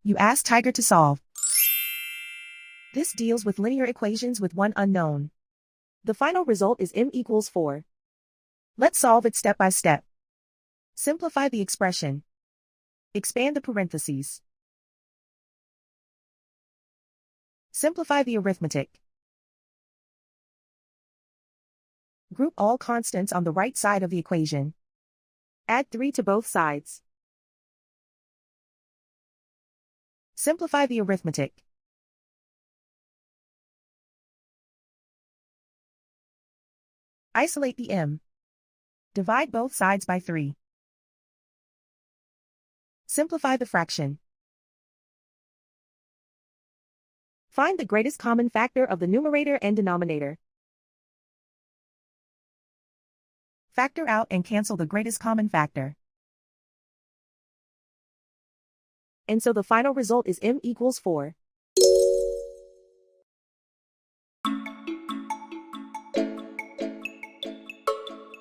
You ask Tiger to solve. This deals with linear equations with one unknown. The final result is m equals 4. Let's solve it step by step. Simplify the expression. Expand the parentheses. Simplify the arithmetic. Group all constants on the right side of the equation. Add 3 to both sides. Simplify the arithmetic. Isolate the m. Divide both sides by 3. Simplify the fraction. Find the greatest common factor of the numerator and denominator. Factor out and cancel the greatest common factor. And so the final result is m equals 4.